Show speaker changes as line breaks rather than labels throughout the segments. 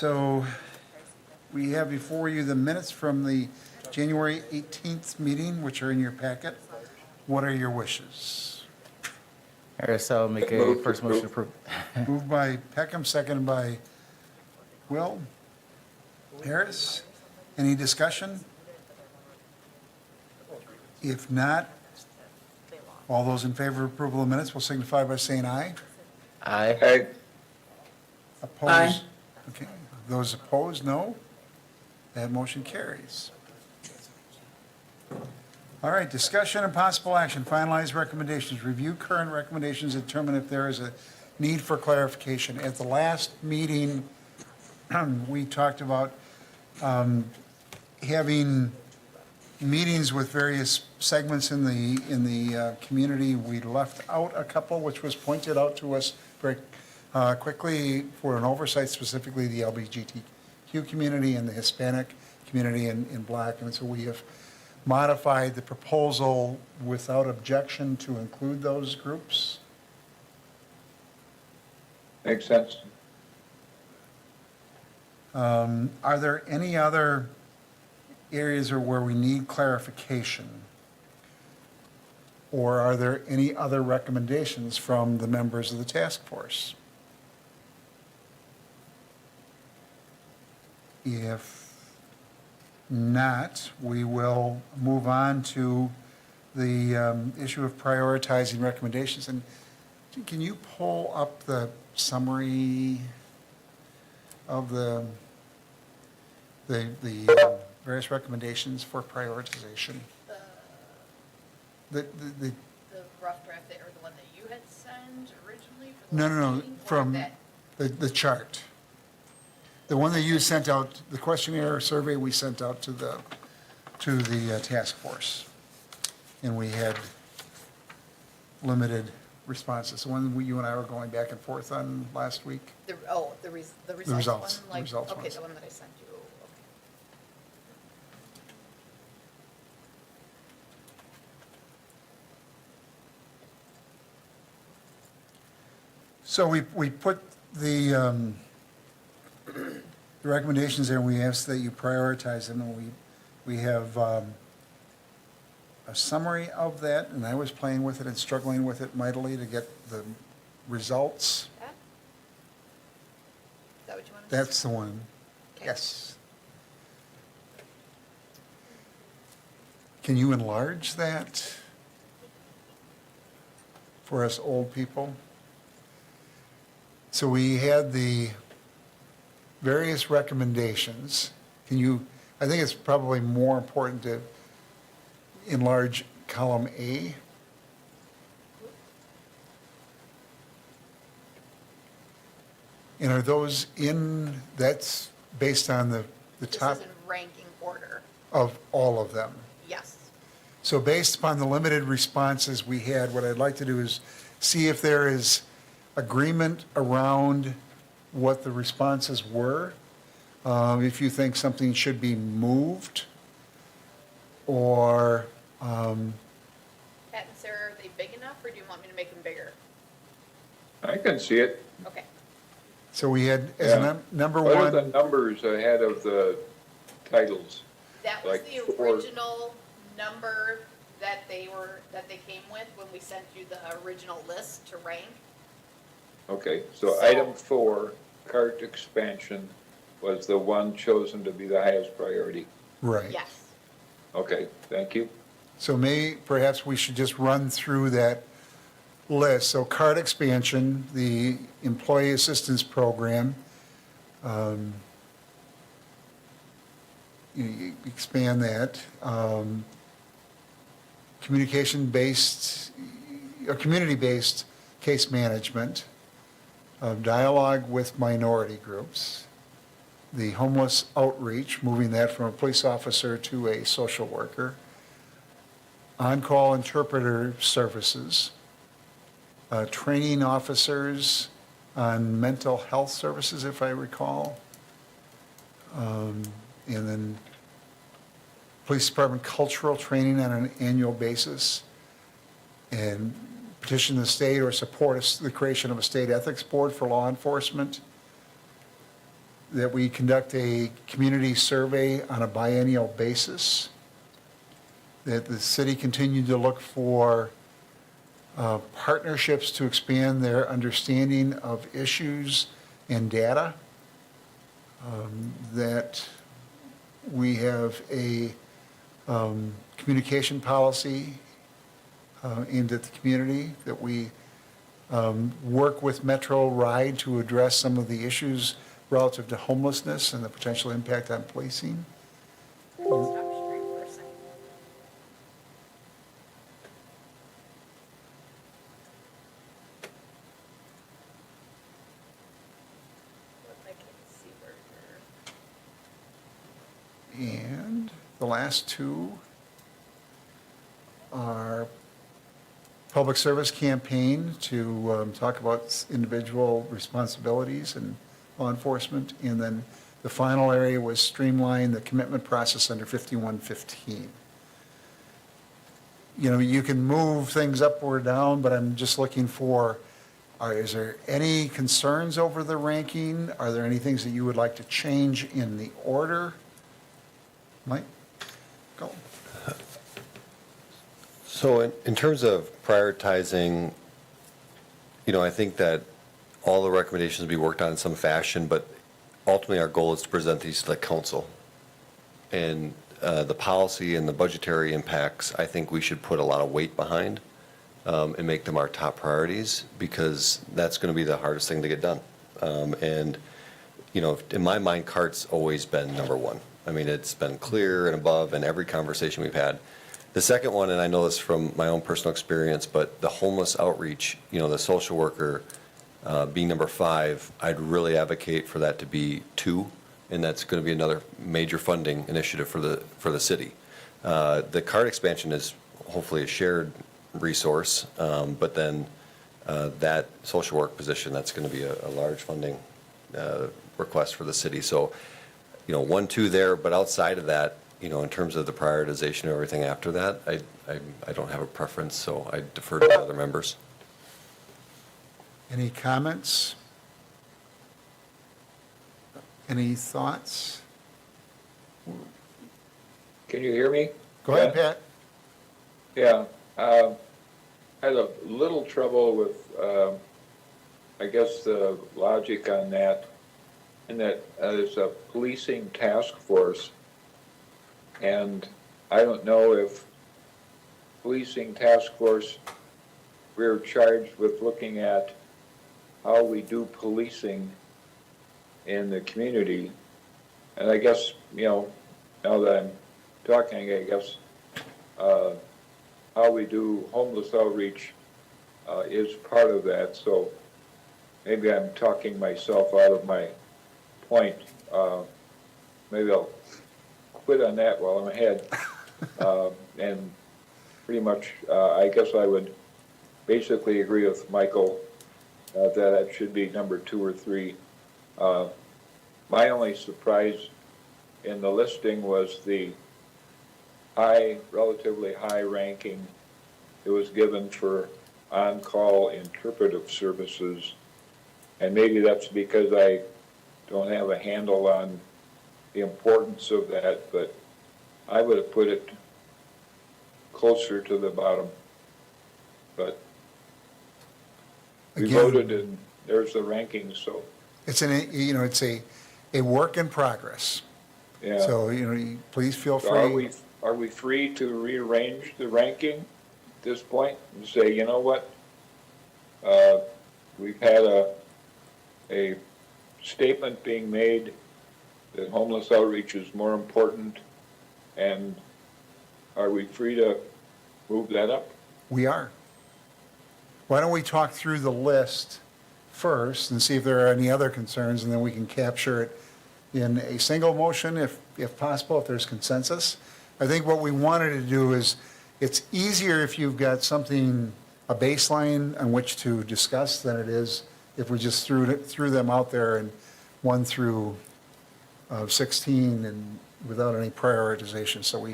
So we have before you the minutes from the January 18th meeting, which are in your packet. What are your wishes?
Harris, I'll make a
Move to
first motion to approve.
Moved by Peckham, seconded by Will. Harris, any discussion? If not, all those in favor of approval of minutes will signify by saying aye.
Aye.
Aye.
Opposed? Okay. Those opposed, no. That motion carries. All right, discussion and possible action, finalize recommendations, review current recommendations, determine if there is a need for clarification. At the last meeting, we talked about having meetings with various segments in the community. We left out a couple, which was pointed out to us very quickly for an oversight, specifically the LGBTQ community and the Hispanic community in Black. And so we have modified the proposal without objection to include those groups.
Makes sense.
Are there any other areas where we need clarification? Or are there any other recommendations from the members of the task force? If not, we will move on to the issue of prioritizing recommendations. And can you pull up the summary of the various recommendations for prioritization? The
rough draft, or the one that you had sent originally for the
No,
last
no, no,
meeting, or
from
that-
the chart. The one that you sent out, the questionnaire survey we sent out to the task force. And we had limited responses. The one you and I were going back and forth on last week.
the results
results,
one?
the
Like,
results
okay,
ones.
the one that I sent you, okay.
So we put the recommendations there, and we ask that you prioritize them, and we have a summary of that, and I was playing with it and struggling with it mightily to get the results.
That? Is that what you wanted?
That's the one.
Okay.
Yes. Can you enlarge that for us old people? So we had the various recommendations. Can you, I think it's probably more important to enlarge column A. And are those in, that's based on the top
This is in ranking order,
of all of them?
yes.
So based upon the limited responses we had, what I'd like to do is see if there is agreement around what the responses were. If you think something should be moved, or,
Pat and Sarah, are they big enough, or do you want me to make them bigger?
I can see it.
Okay,
so we had, as
Yeah.
number
What are the
one,
numbers ahead of the titles?
that was
Like
the
four.
original number that they came with when we sent you the original list to rank.
Okay, so
So-
item 4, cart expansion, was the one chosen to be the highest priority.
right.
Yes,
Okay, thank you.
So perhaps we should just run through that list. So card expansion, the employee assistance program, you expand that. Communication-based, or community-based case management, dialogue with minority groups, the homeless outreach, moving that from a police officer to a social worker, on-call interpreter services, training officers on mental health services, if I recall, and then police department cultural training on an annual basis, and petition the state or support the creation of a state ethics board for law enforcement, that we conduct a community survey on a biennial basis, that the city continue to look for partnerships to expand their understanding of issues and data, that we have a communication policy aimed at the community, that we work with Metro Ride to address some of the issues relative to homelessness and the potential impact on policing.
Stop stream for a second. I can't see where you're.
And the last two are public service campaign to talk about individual responsibilities and law enforcement. And then the final area was streamline the commitment process under 5115. You know, you can move things up or down, but I'm just looking for, is there any concerns over the ranking? Are there any things that you would like to change in the order? Mike, go.
So in terms of prioritizing, you know, I think that all the recommendations be worked on in some fashion, but ultimately our goal is to present these to the council. And the policy and the budgetary impacts, I think we should put a lot of weight behind and make them our top priorities, because that's going to be the hardest thing to get done. And, you know, in my mind, CART's always been number one. I mean, it's been clear and above in every conversation we've had. The second one, and I know this from my own personal experience, but the homeless outreach, you know, the social worker being number 5, I'd really advocate for that to be 2, and that's going to be another major funding initiative for the city. The CART expansion is hopefully a shared resource, but then that social work position, that's going to be a large funding request for the city. So, you know, 1, 2 there, but outside of that, you know, in terms of the prioritization of everything after that, I don't have a preference, so I defer to the other members.
Any comments? Any thoughts?
Can you hear me?
Go ahead,
Yeah.
Pat.
Yeah, I had a little trouble with, I guess, the logic on that, in that there's a policing task force, and I don't know if policing task force, we're charged with looking at how we do policing in the community. And I guess, you know, now that I'm talking, I guess, how we do homeless outreach is part of that. So maybe I'm talking myself out of my point. Maybe I'll quit on that while I'm ahead. And pretty much, I guess I would basically agree with Michael that it should be number 2 or 3. My only surprise in the listing was the relatively high ranking it was given for on-call interpretive services. And maybe that's because I don't have a handle on the importance of that, but I would have put it closer to the bottom. But we
Again,
voted and there's the rankings, so,
it's it's a work in progress.
yeah.
So, please feel
So
free.
are we free to rearrange the ranking at this point and say, you know what? We've had a statement being made that homeless outreach is more important, and are we free to move that up?
We are. Why don't we talk through the list first and see if there are any other concerns, and then we can capture it in a single motion if possible, if there's consensus. I think what we wanted to do is, it's easier if you've got something, a baseline on which to discuss, than it is if we just threw them out there and 1 through 16 and without any prioritization. So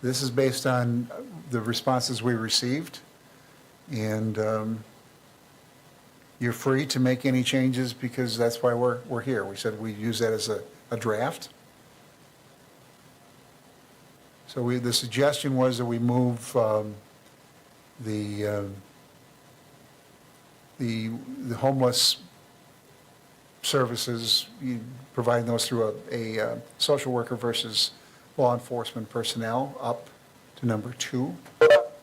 this is based on the responses we received. And you're free to make any changes because that's why we're here. We said we'd use that as a draft. So the suggestion was that we move the homeless services, providing those through a social worker versus law enforcement personnel up to number 2.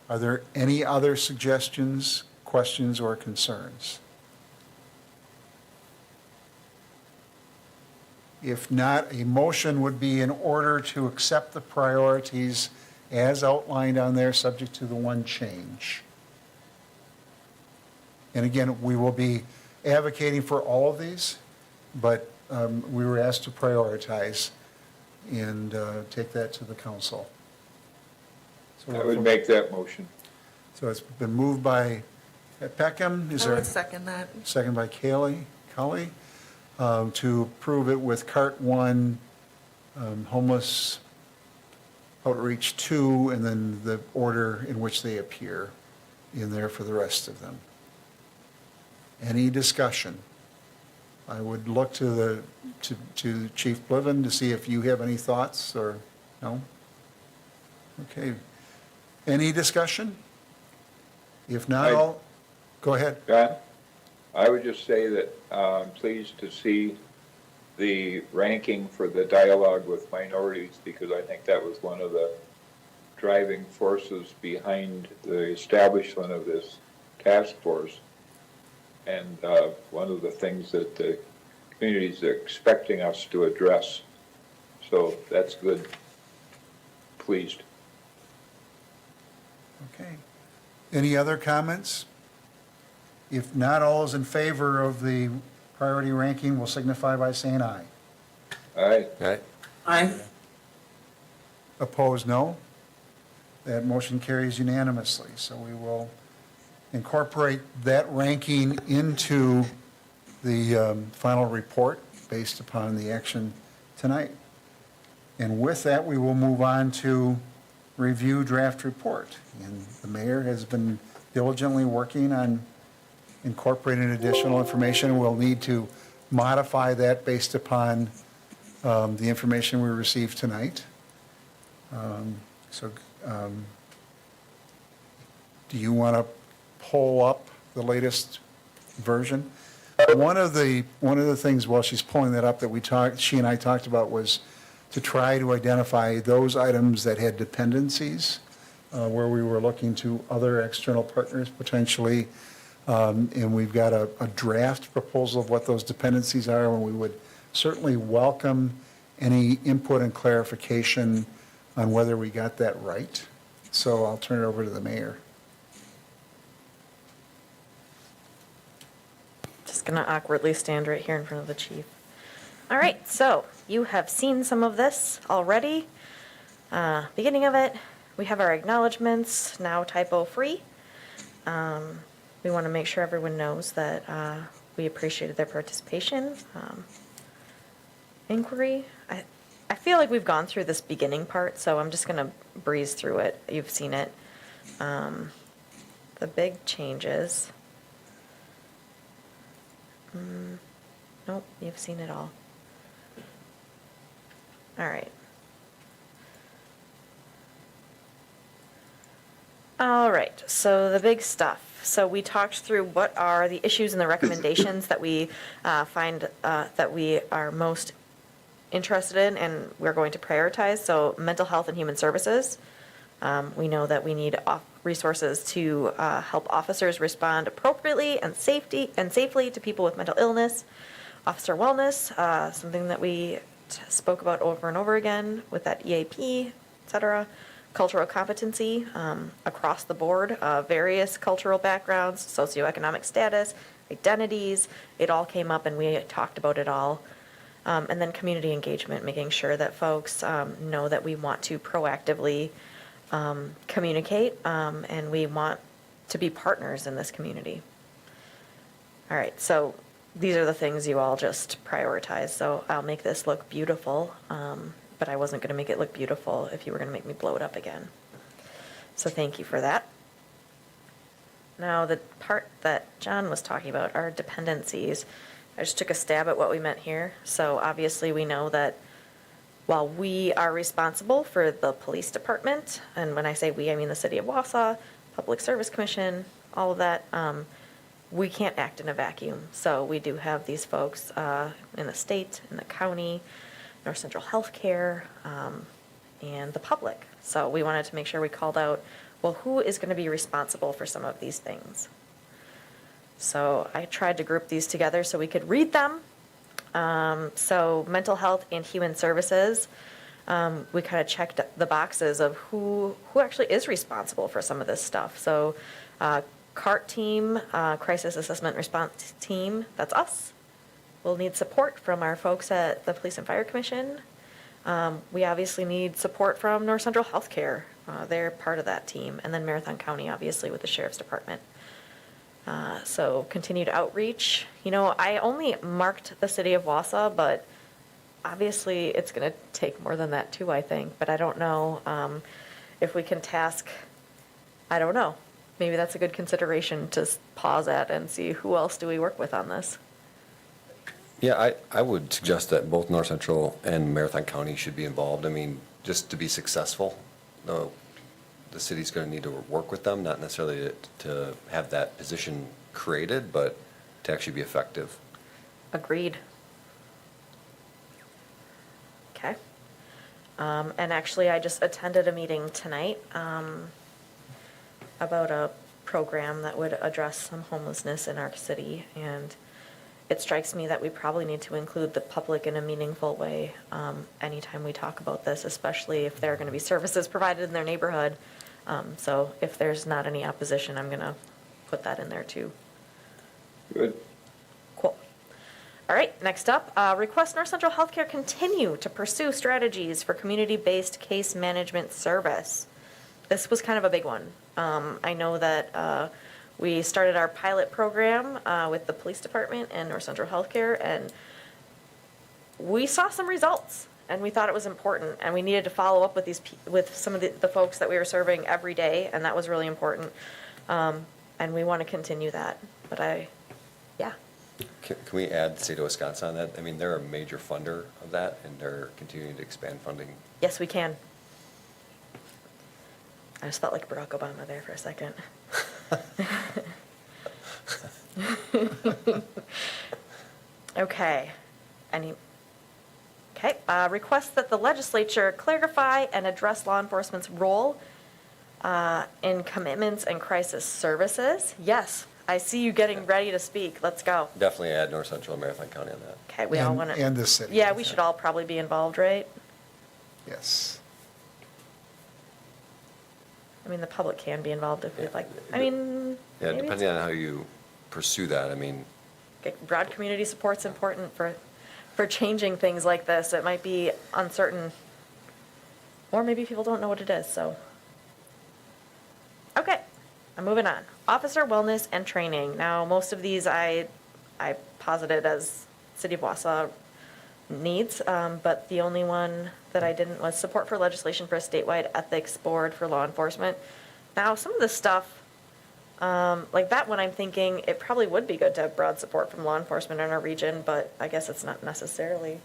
Are there any other suggestions, questions, or concerns? If not, a motion would be in order to accept the priorities as outlined on there, subject to the one change. And again, we will be advocating for all of these, but we were asked to prioritize and take that to the council. So
I would make that motion.
So it's been moved by Peckham. Is
I
there
would second that.
second by Cully, to approve it with CART 1, homeless outreach 2, and then the order in which they appear in there for the rest of them. Any discussion? I would look to Chief Bliven to see if you have any thoughts, or, no? Okay. Any discussion? If not, go ahead.
John, I would just say that I'm pleased to see the ranking for the dialogue with minorities, because I think that was one of the driving forces behind the establishment of this task force. And one of the things that the community is expecting us to address. So that's good. Pleased.
Okay. Any other comments? If not, all is in favor of the priority ranking will signify by saying aye.
All right.
All right?
Aye.
Opposed, no. That motion carries unanimously. So we will incorporate that ranking into the final report based upon the action tonight. And with that, we will move on to review draft report. And the mayor has been diligently working on incorporating additional information. We'll need to modify that based upon the information we received tonight. Do you want to pull up the latest version? One of the things while she's pulling that up that she and I talked about was to try to identify those items that had dependencies, where we were looking to other external partners potentially. And we've got a draft proposal of what those dependencies are, and we would certainly welcome any input and clarification on whether we got that right. So I'll turn it over to the mayor.
Just gonna awkwardly stand right here in front of the chief. All right, so you have seen some of this already. Beginning of it, we have our acknowledgements, now typo-free. We want to make sure everyone knows that we appreciated their participation. Inquiry, I feel like we've gone through this beginning part, so I'm just gonna breeze through it. You've seen it. The big changes. Nope, you've seen it all. All right. All right, so the big stuff. So we talked through what are the issues and the recommendations that we find that we are most interested in and we're going to prioritize. So mental health and human services. We know that we need resources to help officers respond appropriately and safely to people with mental illness. Officer wellness, something that we spoke about over and over again with that EAP, et cetera. Cultural competency across the board, various cultural backgrounds, socioeconomic status, identities. It all came up and we talked about it all. And then community engagement, making sure that folks know that we want to proactively communicate and we want to be partners in this community. All right, so these are the things you all just prioritize. So I'll make this look beautiful, but I wasn't going to make it look beautiful if you were going to make me blow it up again. So thank you for that. Now, the part that John was talking about are dependencies. I just took a stab at what we meant here. So obviously, we know that while we are responsible for the police department, and when I say we, I mean the city of Wausau, Public Service Commission, all of that, we can't act in a vacuum. So we do have these folks in the state, in the county, North Central Healthcare, and the public. So we wanted to make sure we called out, well, who is going to be responsible for some of these things? So I tried to group these together so we could read them. So mental health and human services, we kind of checked the boxes of who actually is responsible for some of this stuff. So CART team, Crisis Assessment Response Team, that's us. We'll need support from our folks at the Police and Fire Commission. We obviously need support from North Central Healthcare. They're part of that team. And then Marathon County, obviously, with the Sheriff's Department. So continued outreach. You know, I only marked the city of Wausau, but obviously it's going to take more than that too, I think. But I don't know if we can task, I don't know. Maybe that's a good consideration to pause at and see who else do we work with on this.
Yeah, I would suggest that both North Central and Marathon County should be involved. I mean, just to be successful, the city's going to need to work with them, not necessarily to have that position created, but to actually be effective.
Agreed. Okay. And actually, I just attended a meeting tonight about a program that would address some homelessness in our city. And it strikes me that we probably need to include the public in a meaningful way anytime we talk about this, especially if there are going to be services provided in their neighborhood. So if there's not any opposition, I'm going to put that in there too.
Good.
Cool. All right, next up, request North Central Healthcare continue to pursue strategies for community-based case management service. This was kind of a big one. I know that we started our pilot program with the police department and North Central Healthcare, and we saw some results, and we thought it was important, and we needed to follow up with with some of the folks that we were serving every day, and that was really important. And we want to continue that. But yeah.
Can we add the state of Wisconsin on that? I mean, they're a major funder of that, and they're continuing to expand funding.
Yes, we can. I just felt like Barack Obama there for a second. Okay. Request that the legislature clarify and address law enforcement's role in commitments and crisis services. Yes, I see you getting ready to speak. Let's go.
Definitely add North Central and Marathon County on that.
Okay, we all want to.
And the city.
Yeah, we should all probably be involved, right?
Yes.
I mean, the public can be involved if we'd like. I mean,
Yeah,
maybe
depending on how you pursue that, I mean,
broad community support's important for changing things like this. It might be uncertain, or maybe people don't know what it is, so. Okay, I'm moving on. Officer wellness and training. Now, most of these I posited as City of Wausau needs, but the only one that I didn't was support for legislation for a statewide ethics board for law enforcement. Now, some of this stuff, like that one, I'm thinking it probably would be good to have broad support from law enforcement in our region, but I guess it's not necessarily.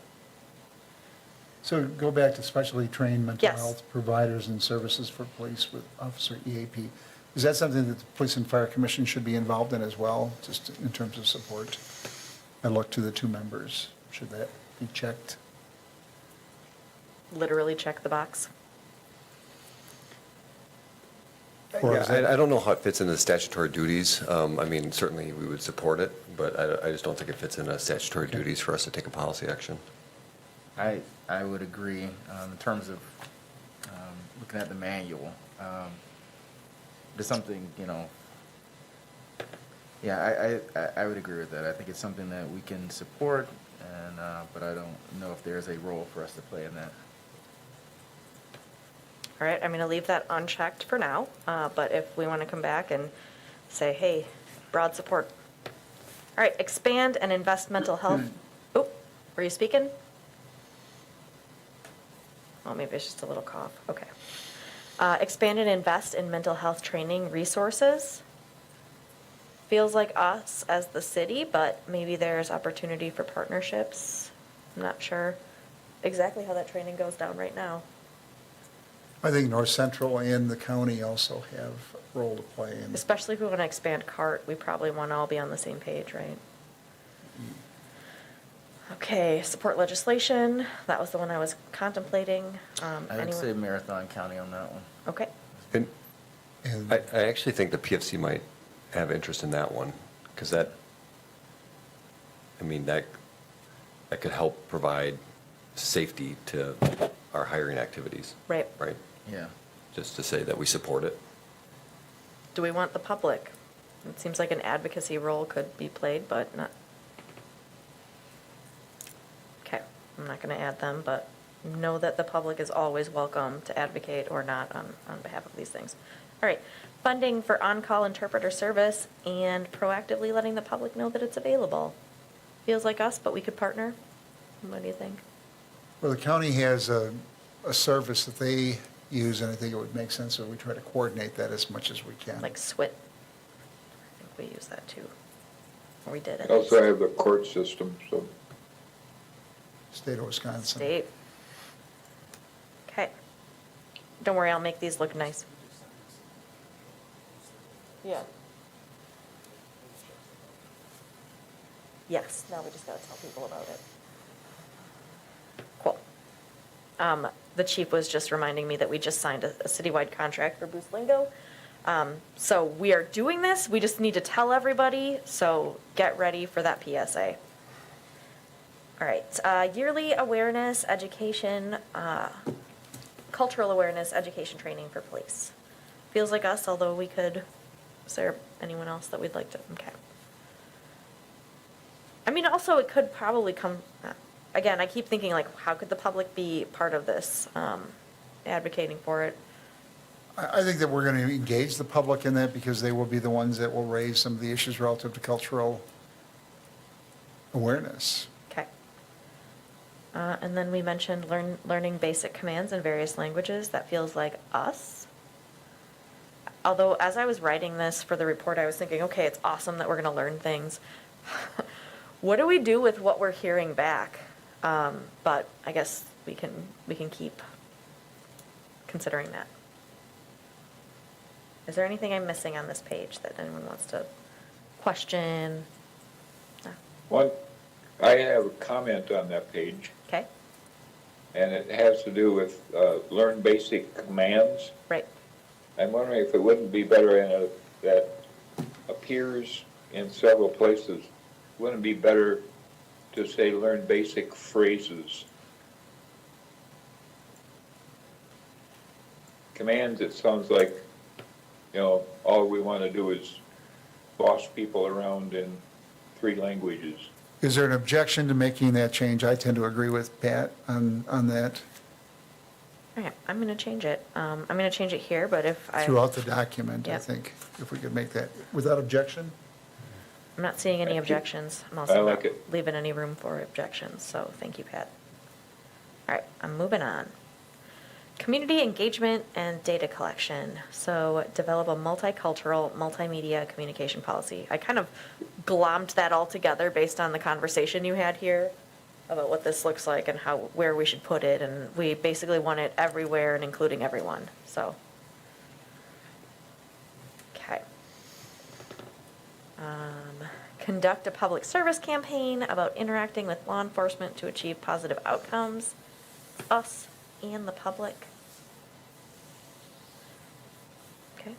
So go back to specially trained mental
Yes.
health providers and services for police with Officer EAP. Is that something that the Police and Fire Commission should be involved in as well, just in terms of support? I look to the two members. Should that be checked?
Literally check the box.
Or
yeah,
is that-
I don't know how it fits into statutory duties. I mean, certainly we would support it, but I just don't think it fits into statutory duties for us to take a policy action.
I would agree in terms of looking at the manual. There's something, yeah, I would agree with that. I think it's something that we can support, and but I don't know if there's a role for us to play in that.
All right, I'm going to leave that unchecked for now, but if we want to come back and say, hey, broad support. All right, expand and invest mental health. Oh, were you speaking? Oh, maybe it's just a little cough. Okay. Expand and invest in mental health training resources. feels like us as the city, but maybe there's opportunity for partnerships. I'm not sure exactly how that training goes down right now.
I think North Central and the county also have a role to play in.
Especially if we want to expand CART, we probably want to all be on the same page, right? Okay, support legislation, that was the one I was contemplating.
I would
Anyone-
say Marathon County on that one.
Okay,
And
And
I actually think the PFC might have interest in that one, because that, I mean, that could help provide safety to our hiring activities,
right.
right?
Yeah.
Just to say that we support it.
Do we want the public? It seems like an advocacy role could be played, but not. Okay, I'm not gonna add them, but know that the public is always welcome to advocate or not on behalf of these things. All right, funding for on-call interpreter service and proactively letting the public know that it's available. Feels like us, but we could partner. What do you think?
well, the county has a service that they use, and I think it would make sense that we try to coordinate that as much as we can.
Like SWIT? I think we use that too. Or we did
I
at
also
least.
have the court system, so.
State of Wisconsin.
State. Okay. Don't worry, I'll make these look nice. Yeah. Yes, now we just gotta tell people about it. Cool. The chief was just reminding me that we just signed a citywide contract for Boost Lingo. So we are doing this, we just need to tell everybody, so get ready for that PSA. All right, yearly awareness, education, cultural awareness, education training for police. Feels like us, although we could, is there anyone else that we'd like to, okay. I mean, also, it could probably come, again, I keep thinking, like, how could the public be part of this, advocating for it?
I think that we're going to engage the public in that because they will be the ones that will raise some of the issues relative to cultural awareness.
Okay. And then we mentioned learning basic commands in various languages. That feels like us. Although, as I was writing this for the report, I was thinking, okay, it's awesome that we're going to learn things. What do we do with what we're hearing back? But I guess we can keep considering that. Is there anything I'm missing on this page that anyone wants to question? No?
One, I have a comment on that page,
Okay,
and it has to do with learn basic commands.
right.
I'm wondering if it wouldn't be better that appears in several places, wouldn't it be better to say learn basic phrases? Commands, it sounds like, all we want to do is boss people around in 3 languages.
Is there an objection to making that change? I tend to agree with Pat on that
Okay, I'm gonna change it. I'm gonna change it here, but if I.
throughout the document, I
Yep.
think, if we could make that without objection.
I'm not seeing any objections. I'm
I
also
like
not
it.
leaving any room for objections, so thank you, Pat. All right, I'm moving on. Community engagement and data collection. So develop a multicultural, multimedia communication policy. I kind of glommed that all together based on the conversation you had here about what this looks like and where we should put it, and we basically want it everywhere and including everyone, so. Okay. Conduct a public service campaign about interacting with law enforcement to achieve positive outcomes, us and the public. Okay.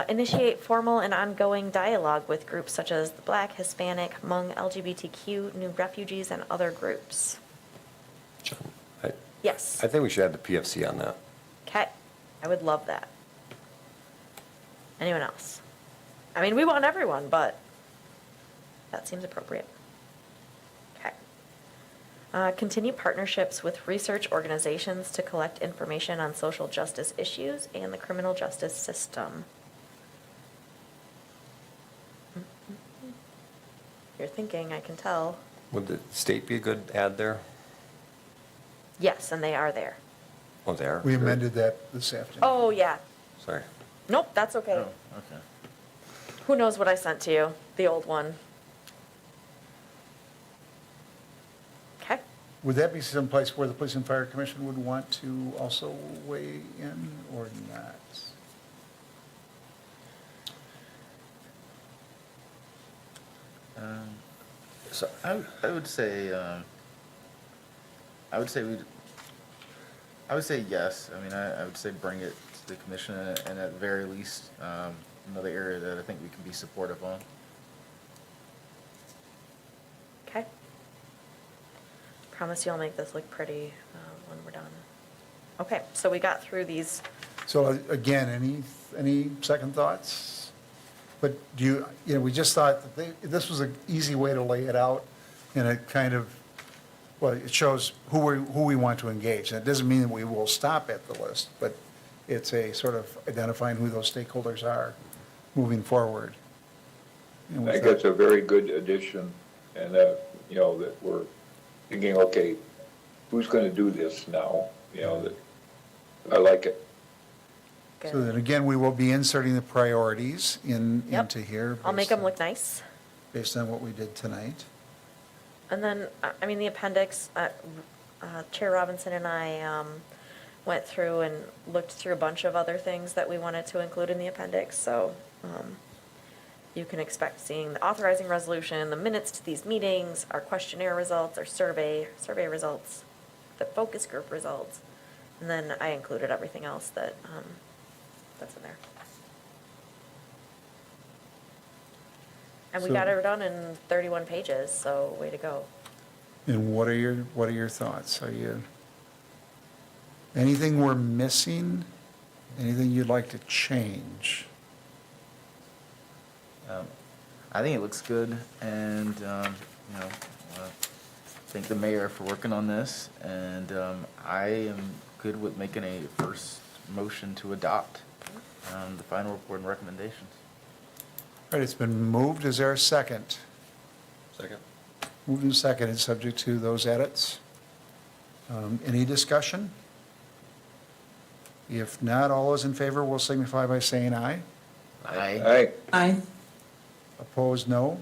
Initiate formal and ongoing dialogue with groups such as the Black, Hispanic, Hmong, LGBTQ, new refugees, and other groups.
John, I
Yes.
I think we should add the PFC on that.
Okay, I would love that. Anyone else? I mean, we want everyone, but that seems appropriate. Okay. Continue partnerships with research organizations to collect information on social justice issues and the criminal justice system. You're thinking, I can tell.
Would the state be a good ad there?
Yes, and they are there.
Oh, they are?
We
Good.
amended that this afternoon.
Oh, yeah.
Sorry.
Nope, that's okay.
Oh, okay.
Who knows what I sent to you, the old one? Okay,
Would that be someplace where the Police and Fire Commission would want to also weigh in or not?
So,
I would say, I would say yes. I mean, I would say bring it to the commission and at the very least, another area that I think we can be supportive on.
okay. Promise you I'll make this look pretty when we're done. Okay, so we got through these.
So again, any second thoughts? But do you know, we just thought that this was an easy way to lay it out, and it kind of, well, it shows who we want to engage. And it doesn't mean that we will stop at the list, but it's a sort of identifying who those stakeholders are moving forward. And
I
we
think
thought-
it's a very good addition, and, you know, that we're thinking, okay, who's gonna do this now? You know, that, I like it.
So then again, we will be inserting the priorities
Yep.
into here.
I'll make
based
them
on-
look nice.
Based on what we did tonight.
And then, I mean, the appendix, Chair Robinson and I went through and looked through a bunch of other things that we wanted to include in the appendix, so you can expect seeing the authorizing resolution, the minutes to these meetings, our questionnaire results, our survey results, the focus group results, and then I included everything else that, that's in there. And we
So-
got it done in 31 pages, so way to go.
And what are your thoughts? Anything we're missing? Anything you'd like to change?
I think it looks good, and, thank the mayor for working on this, and I am good with making a first motion to adopt the final report and recommendations.
All right, it's been moved. Is there a second?
second?
Moved and seconded, subject to those edits. Any discussion? If not, all those in favor will signify by saying aye.
Aye.
Aye.
Opposed, no.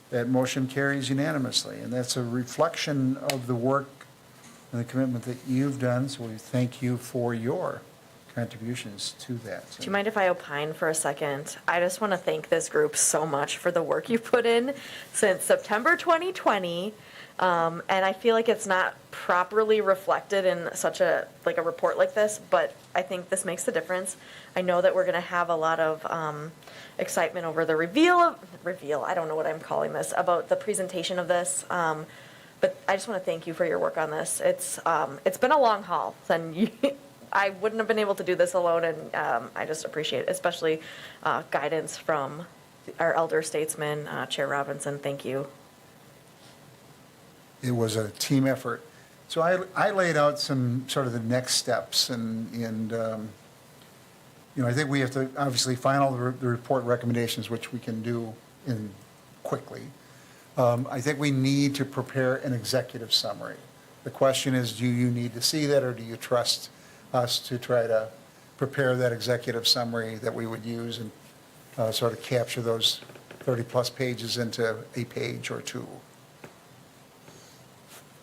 That motion carries unanimously, and that's a reflection of the work and the commitment that you've done, so we thank you for your contributions to that.
Do you mind if I opine for a second? I just want to thank this group so much for the work you put in since September 2020. And I feel like it's not properly reflected in such a report like this, but I think this makes the difference. I know that we're going to have a lot of excitement over the reveal, I don't know what I'm calling this, about the presentation of this. But I just want to thank you for your work on this. It's been a long haul, and I wouldn't have been able to do this alone, and I just appreciate it, especially guidance from our elder statesman, Chair Robinson. Thank you.
It was a team effort. So I laid out some sort of the next steps, and I think we have to obviously final the report recommendations, which we can do quickly. I think we need to prepare an executive summary. The question is, do you need to see that, or do you trust us to try to prepare that executive summary that we would use and sort of capture those 30-plus pages into a page or two?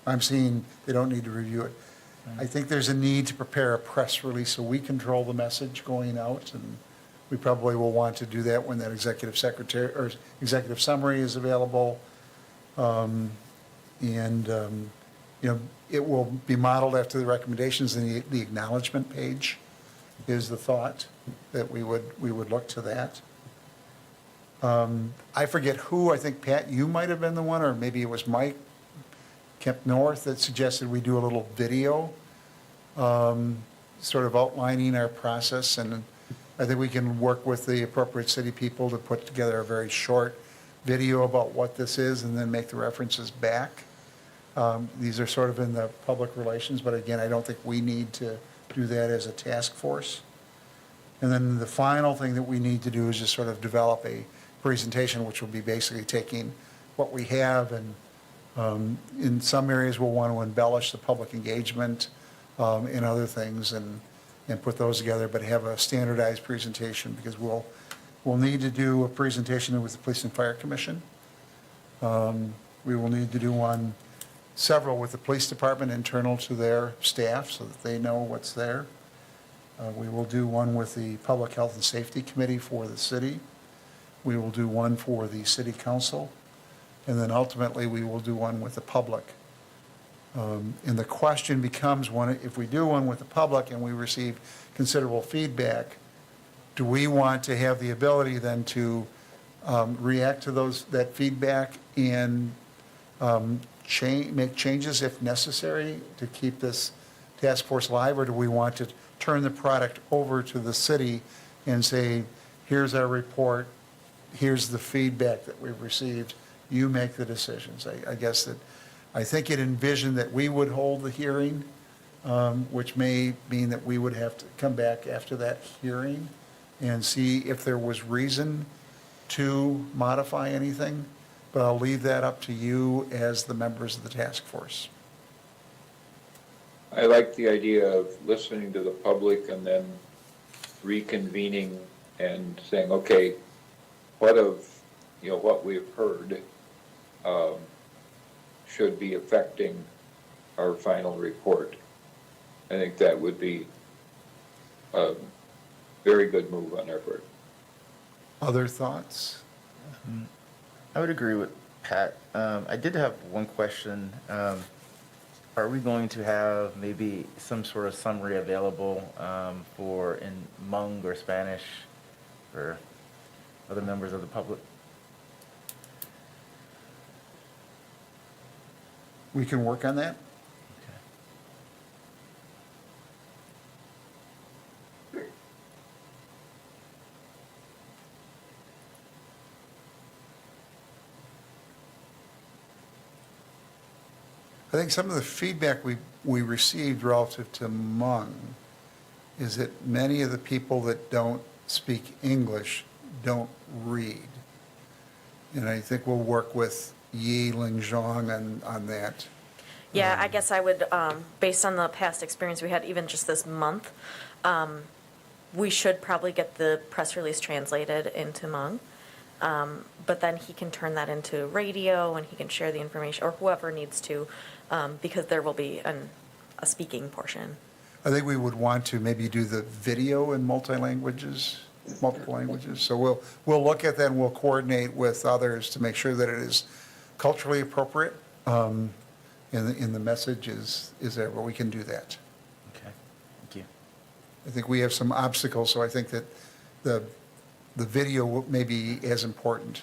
I'm seeing they don't need to review it. I think there's a need to prepare a press release so we control the message going out, and we probably will want to do that when that executive summary is available. It will be modeled after the recommendations, and the acknowledgement page is the thought that we would look to that. I forget who, I think Pat, you might have been the one, or maybe it was Mike Kemp North, that suggested we do a little video, sort of outlining our process, and I think we can work with the appropriate city people to put together a very short video about what this is and then make the references back. These are sort of in the public relations, but again, I don't think we need to do that as a task force. And then the final thing that we need to do is just sort of develop a presentation, which will be basically taking what we have, and in some areas we'll want to embellish the public engagement and other things and put those together, but have a standardized presentation, because we'll We'll need to do a presentation with the Police and Fire Commission. We will need to do several with the police department internal to their staff so that they know what's there. We will do one with the Public Health and Safety Committee for the city. We will do one for the city council. And then ultimately, we will do one with the public. And the question becomes, if we do one with the public and we receive considerable feedback, do we want to have the ability then to react to that feedback and make changes if necessary to keep this task force alive? Or do we want to turn the product over to the city and say, here's our report, here's the feedback that we've received, you make the decisions? I guess that, I think it envisioned that we would hold the hearing, which may mean that we would have to come back after that hearing and see if there was reason to modify anything. But I'll leave that up to you as the members of the task force.
I like the idea of listening to the public and then reconvening and saying, okay, what we've heard should be affecting our final report. I think that would be a very good move on our part.
Other thoughts?
I would agree with Pat. I did have one question. Are we going to have maybe some sort of summary available for in Hmong or Spanish for other members of the public?
We can work on that. I think some of the feedback we received relative to Hmong is that many of the people that don't speak English don't read. And I think we'll work with Yi Ling Zhong on that.
Yeah, I guess I would, based on the past experience we had, even just this month, we should probably get the press release translated into Hmong. But then he can turn that into radio and he can share the information, or whoever needs to, because there will be a speaking portion.
I think we would want to maybe do the video in multiple languages. So we'll look at that and we'll coordinate with others to make sure that it is culturally appropriate. And the message is there, but we can do that.
Okay, thank you.
I think we have some obstacles, so I think that the video may be as important.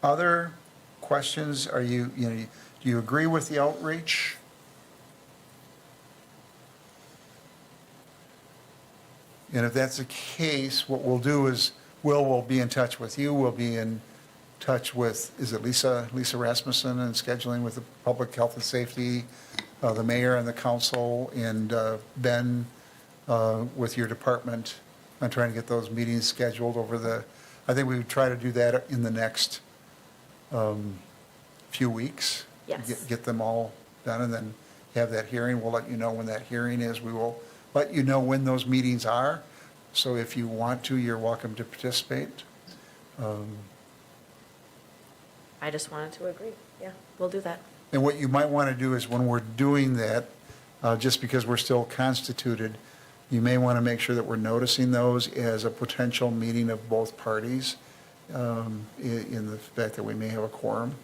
Other questions? Do you agree with the outreach? And if that's the case, what we'll do is we'll be in touch with you. We'll be in touch with, is it Lisa Rasmussen, and scheduling with the Public Health and Safety, the mayor and the council, and Ben with your department on trying to get those meetings scheduled I think we would try to do that in the next few weeks.
Yes.
Get them all done and then have that hearing. We'll let you know when that hearing is. We will let you know when those meetings are. So if you want to, you're welcome to participate.
I just wanted to agree. Yeah, we'll do that.
And what you might want to do is when we're doing that, just because we're still constituted, you may want to make sure that we're noticing those as a potential meeting of both parties, in the fact that we may have a quorum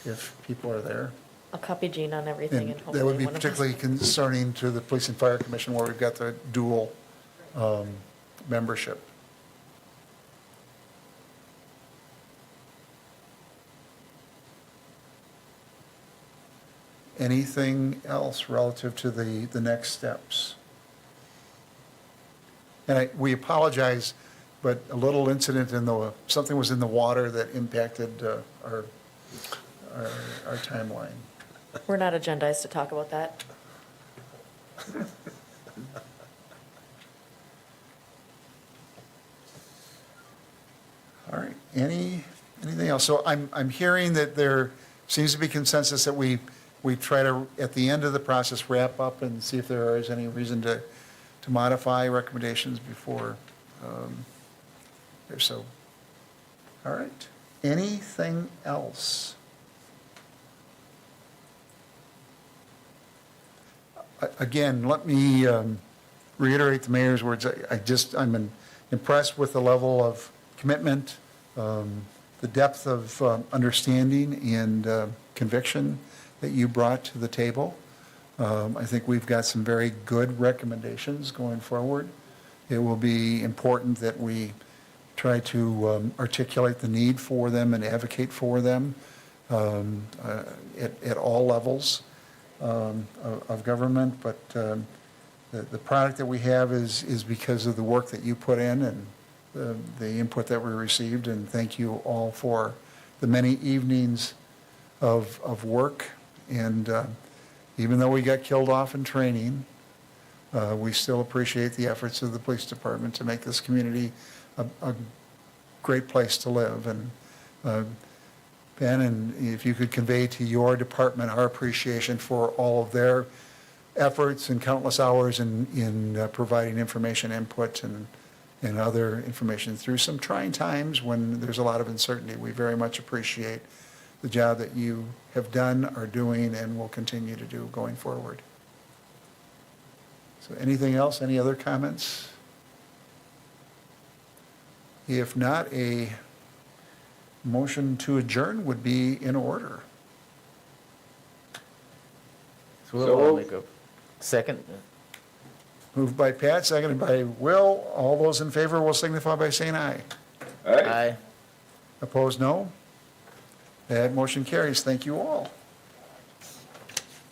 if people are there.
I'll copy Jean on everything
And
and hopefully
that would be
one of us-
particularly concerning to the Police and Fire Commission where we've got the dual membership. Anything else relative to the next steps? And we apologize, but a little incident something was in the water that impacted our timeline.
We're not agendized to talk about that.
All right, anything else? So I'm hearing that there seems to be consensus that we we try to, at the end of the process, wrap up and see if there is any reason to modify recommendations before, so. All right. Anything else? Again, let me reiterate the mayor's words. I'm impressed with the level of commitment, the depth of understanding and conviction that you brought to the table. I think we've got some very good recommendations going forward. It will be important that we try to articulate the need for them and advocate for them at all levels of government. But the product that we have is because of the work that you put in and the input that we received. And thank you all for the many evenings of work. And even though we got killed off in training, we still appreciate the efforts of the police department to make this community a great place to live. And Ben, and if you could convey to your department our appreciation for all of their efforts and countless hours in providing information input and other information through some trying times when there's a lot of uncertainty. We very much appreciate the job that you have done, are doing, and will continue to do going forward. So anything else? Any other comments? If not, a motion to adjourn would be in order.
So we'll make a second.
Moved by Pat, seconded by Will. All those in favor will signify by saying aye.
All right?
Aye.
Opposed, no. That motion carries. Thank you all.